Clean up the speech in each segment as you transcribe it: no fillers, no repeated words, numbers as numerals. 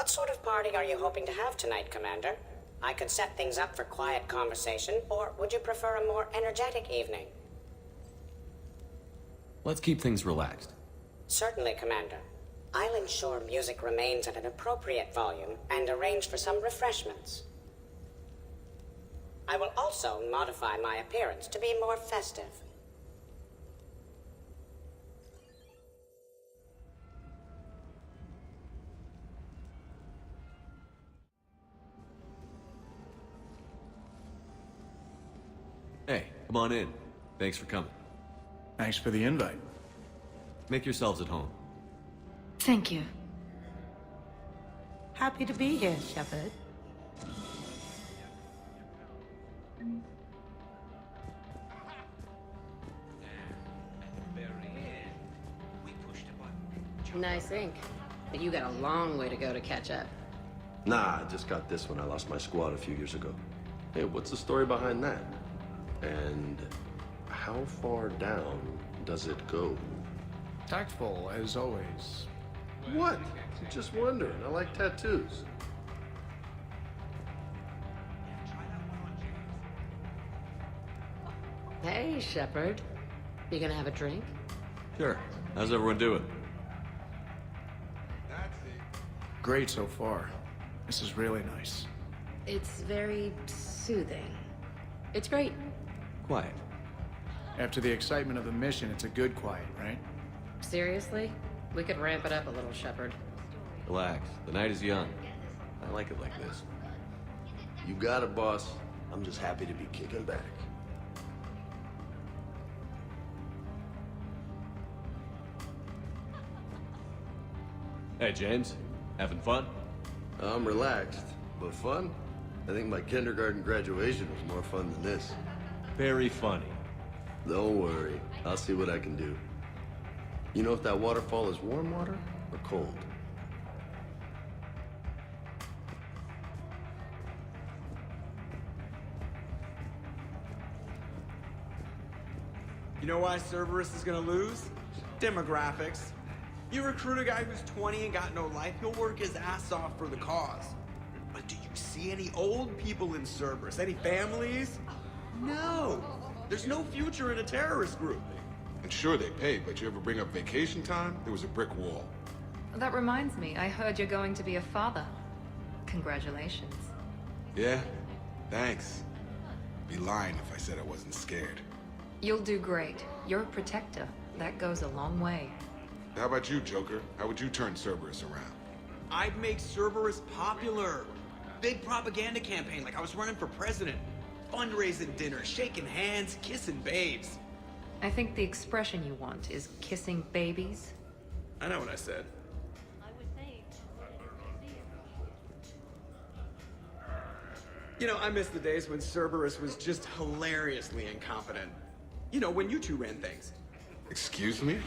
What sort of party are you hoping to have tonight, Commander? I could set things up for quiet conversation, or would you prefer a more energetic evening? Let's keep things relaxed. Certainly, Commander. I'll ensure music remains at an appropriate volume and arrange for some refreshments. I will also modify my appearance to be more festive. Hey, come on in. Thanks for coming. Thanks for the invite. Make yourselves at home. Thank you. Happy to be here, Shepard. Nice ink. But you got a long way to go to catch up. Nah, I just got this when I lost my squad a few years ago. Hey, what's the story behind that? And how far down does it go? Tactful, as always. What? I'm just wondering. I like tattoos. Hey, Shepard. You gonna have a drink? Sure. How's everyone doing? Great so far. This is really nice. It's very soothing. It's great. Quiet. After the excitement of the mission, it's a good quiet, right? Seriously? We could ramp it up a little, Shepard. Relax. The night is young. I like it like this. You got it, boss. I'm just happy to be kicking back. Hey, James. Having fun? I'm relaxed, but fun? I think my kindergarten graduation was more fun than this. Very funny. Don't worry. I'll see what I can do. You know if that waterfall is warm water or cold? You know why Cerberus is gonna lose? Demographics. You recruit a guy who's 20 and got no life, he'll work his ass off for the cause. But do you see any old people in Cerberus? Any families? No. There's no future in a terrorist group. And sure, they pay, but you ever bring up vacation time, there was a brick wall. That reminds me, I heard you're going to be a father. Congratulations. Yeah? Thanks. Be lying if I said I wasn't scared. You'll do great. You're a protector. That goes a long way. How about you, Joker? How would you turn Cerberus around? I'd make Cerberus popular. Big propaganda campaign like I was running for president. Fundraising dinners, shaking hands, kissing babes. I think the expression you want is kissing babies. I know what I said. You know, I miss the days when Cerberus was just hilariously incompetent. You know, when you two ran things. Excuse me?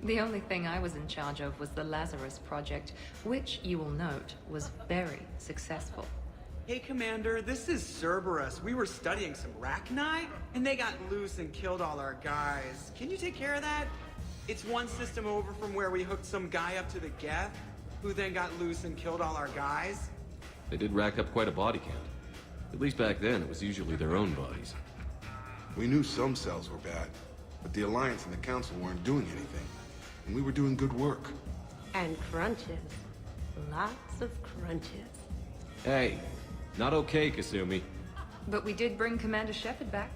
The only thing I was in charge of was the Lazarus Project, which, you will note, was very successful. Hey, Commander, this is Cerberus. We were studying some Rachni, and they got loose and killed all our guys. Can you take care of that? It's one system over from where we hooked some guy up to the Geth, who then got loose and killed all our guys. They did rack up quite a body count. At least back then, it was usually their own bodies. We knew some cells were bad, but the Alliance and the Council weren't doing anything. And we were doing good work. And crunches. Lots of crunches. Hey, not okay, Kasumi. But we did bring Commander Shepard back.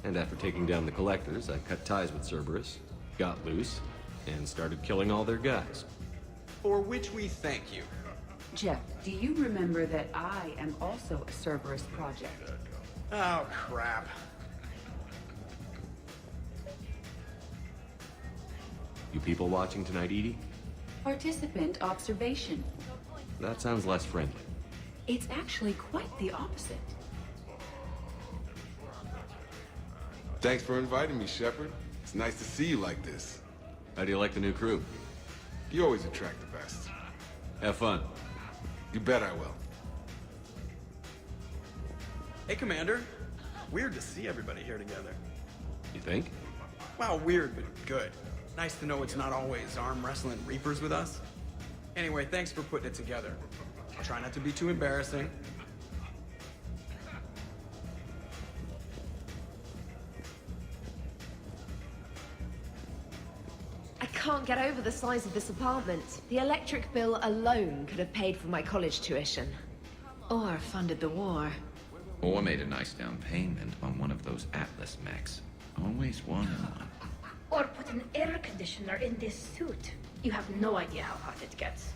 And after taking down the Collectors, I cut ties with Cerberus, got loose, and started killing all their guys. For which we thank you. Jeff, do you remember that I am also a Cerberus project? Oh, crap. You people watching tonight, Edie? Participant observation. That sounds less friendly. It's actually quite the opposite. Thanks for inviting me, Shepard. It's nice to see you like this. How do you like the new crew? You always attract the best. Have fun. You bet I will. Hey, Commander. Weird to see everybody here together. You think? Well, weird, but good. Nice to know it's not always arm wrestling Reapers with us. Anyway, thanks for putting it together. I'll try not to be too embarrassing. I can't get over the size of this apartment. The electric bill alone could have paid for my college tuition. Or funded the war. Or made a nice down payment on one of those Atlas mechs. Always wanted one. Or put an air conditioner in this suit. You have no idea how hot it gets.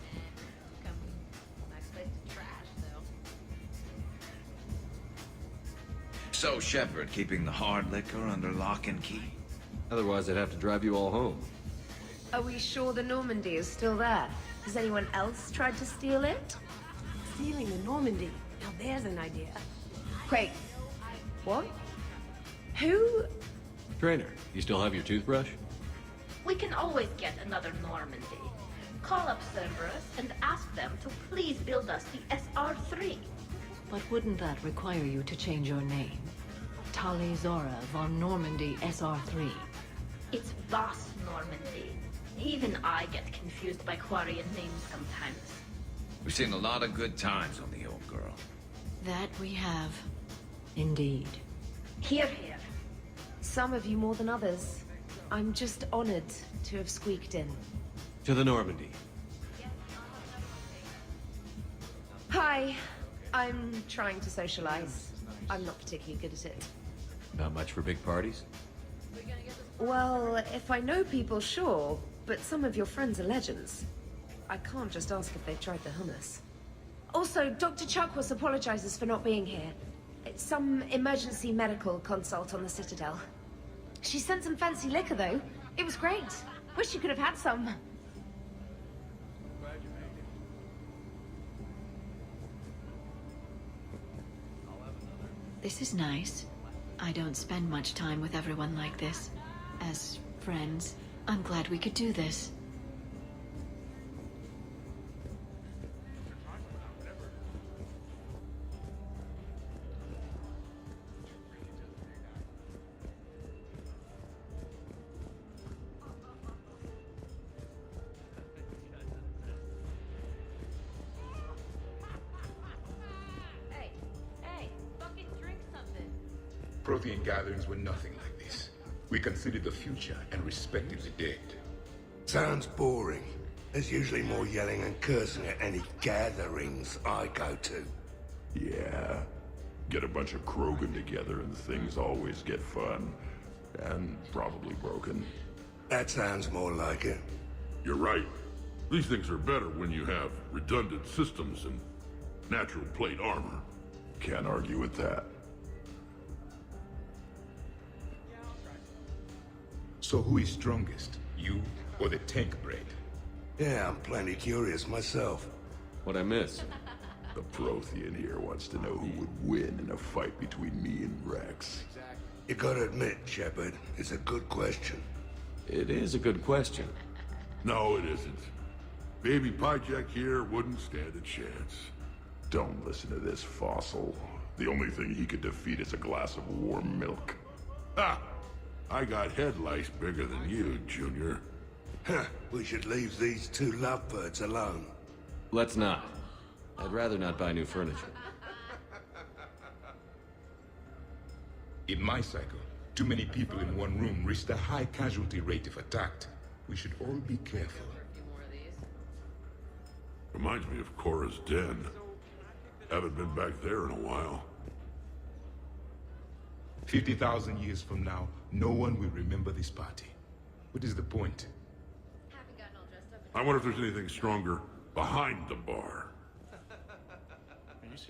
So, Shepard, keeping the hard liquor under lock and key? Otherwise, I'd have to drive you all home. Are we sure the Normandy is still there? Has anyone else tried to steal it? Stealing the Normandy. Now there's an idea. Wait. What? Who? Trainer, you still have your toothbrush? We can always get another Normandy. Call up Cerberus and ask them to please build us the SR3. But wouldn't that require you to change your name? Tali'Zorah von Normandy SR3. It's Boss Normandy. Even I get confused by Quarian names sometimes. We've seen a lot of good times on the old girl. That we have. Indeed. Here, here. Some of you more than others. I'm just honored to have squeaked in. To the Normandy. Hi. I'm trying to socialize. I'm not particularly good at it. Not much for big parties? Well, if I know people, sure. But some of your friends are legends. I can't just ask if they've tried the hummus. Also, Dr. Chuckwas apologizes for not being here. It's some emergency medical consult on the Citadel. She sent some fancy liquor, though. It was great. Wish you could have had some. This is nice. I don't spend much time with everyone like this. As friends, I'm glad we could do this. Prothean gatherings were nothing like this. We considered the future and respected the dead. Sounds boring. There's usually more yelling and cursing at any gatherings I go to. Yeah. Get a bunch of Krogan together and things always get fun. And probably broken. That sounds more like it. You're right. These things are better when you have redundant systems and natural plate armor. Can't argue with that. So who is strongest? You or the tank bread? Yeah, I'm plenty curious myself. What'd I miss? The Prothean here wants to know who would win in a fight between me and Rex. You gotta admit, Shepard, it's a good question. It is a good question. No, it isn't. Baby Pyjak here wouldn't stand a chance. Don't listen to this fossil. The only thing he could defeat is a glass of warm milk. Ha! I got head lice bigger than you, Junior. Huh, we should leave these two lovebirds alone. Let's not. I'd rather not buy new furniture. In my cycle, too many people in one room risked a high casualty rate if attacked. We should all be careful. Reminds me of Cora's den. Haven't been back there in a while. 50,000 years from now, no one will remember this party. What is the point? I wonder if there's anything stronger behind the bar.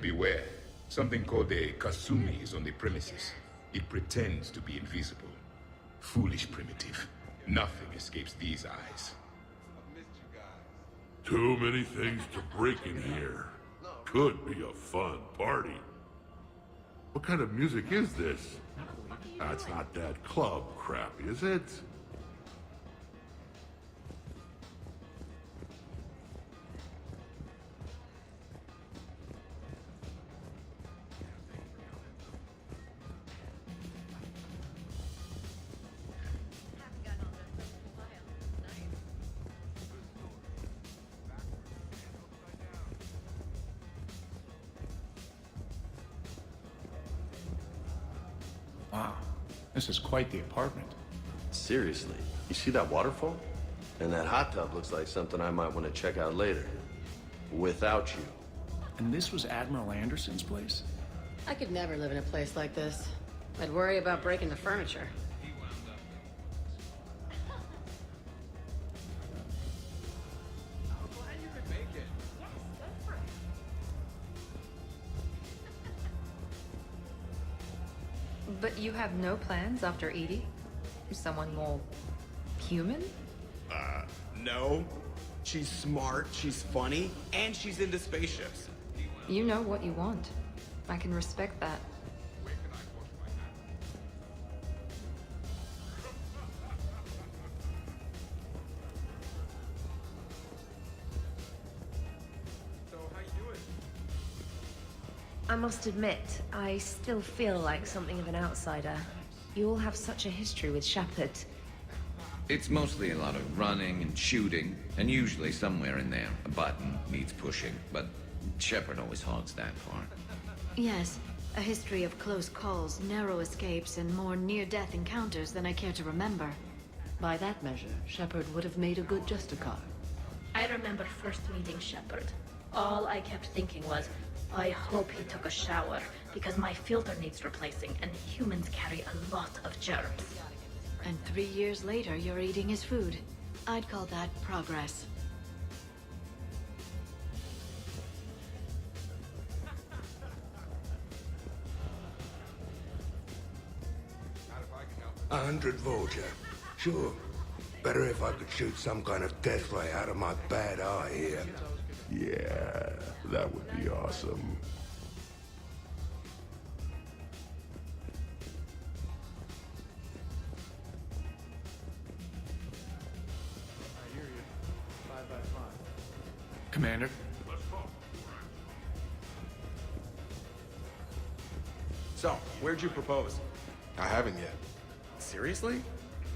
Beware. Something called a Kasumi is on the premises. It pretends to be invisible. Foolish primitive. Nothing escapes these eyes. Too many things to break in here. Could be a fun party. What kind of music is this? That's not that club crap, is it? Wow, this is quite the apartment. Seriously, you see that waterfall? And that hot tub looks like something I might want to check out later. Without you. And this was Admiral Anderson's place? I could never live in a place like this. I'd worry about breaking the furniture. But you have no plans after Edie? Someone more human? No. She's smart, she's funny, and she's into spaceships. You know what you want. I can respect that. So, how you doing? I must admit, I still feel like something of an outsider. You all have such a history with Shepard. It's mostly a lot of running and shooting, and usually somewhere in there, a button needs pushing, but Shepard always hogs that part. Yes, a history of close calls, narrow escapes, and more near-death encounters than I care to remember. By that measure, Shepard would have made a good Justicar. I remember first meeting Shepard. All I kept thinking was, I hope he took a shower, because my filter needs replacing, and humans carry a lot of germs. And 3 years later, you're eating his food. I'd call that progress. 100 Vulture. Sure. Better if I could shoot some kind of death ray out of my bad eye here. Yeah, that would be awesome. Commander? So, where'd you propose? I haven't yet. Seriously?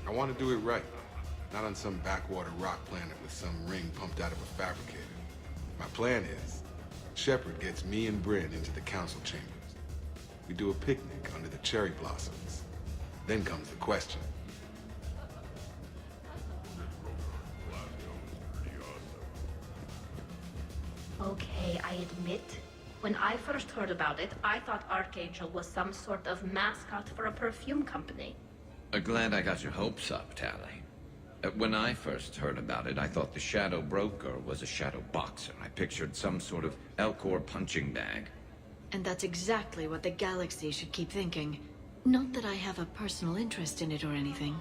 I want to do it right. Not on some backwater rock planet with some ring pumped out of a fabricator. My plan is, Shepard gets me and Bryn into the council chambers. We do a picnic under the cherry blossoms. Then comes the question. Okay, I admit, when I first heard about it, I thought Archangel was some sort of mascot for a perfume company. Glad I got your hopes up, Tali. When I first heard about it, I thought the Shadow Broker was a shadow boxer. I pictured some sort of Elcor punching bag. And that's exactly what the galaxy should keep thinking. Not that I have a personal interest in it or anything.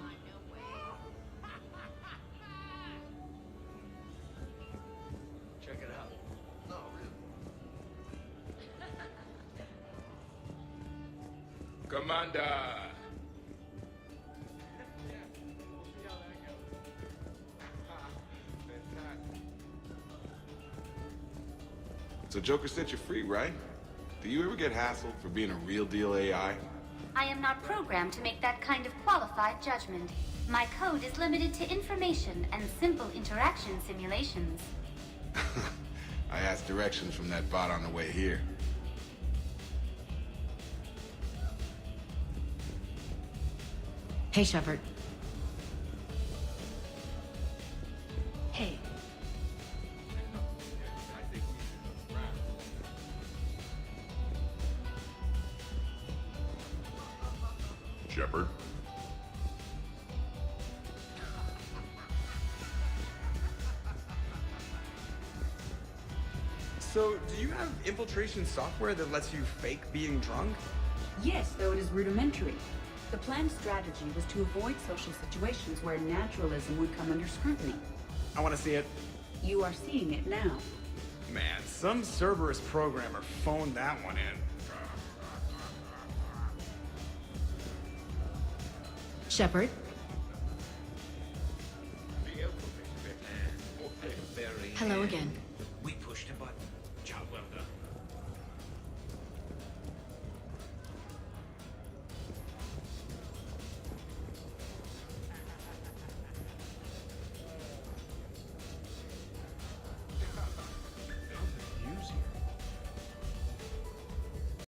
Check it out. No, really. Commander! So Joker set you free, right? Do you ever get hassled for being a real deal AI? I am not programmed to make that kind of qualified judgment. My code is limited to information and simple interaction simulations. I asked directions from that bot on the way here. Hey, Shepard. Hey. Shepard? So, do you have infiltration software that lets you fake being drunk? Yes, though it is rudimentary. The planned strategy was to avoid social situations where naturalism would come under scrutiny. I want to see it. You are seeing it now. Man, some Cerberus programmer phoned that one in. Shepard? Hello again.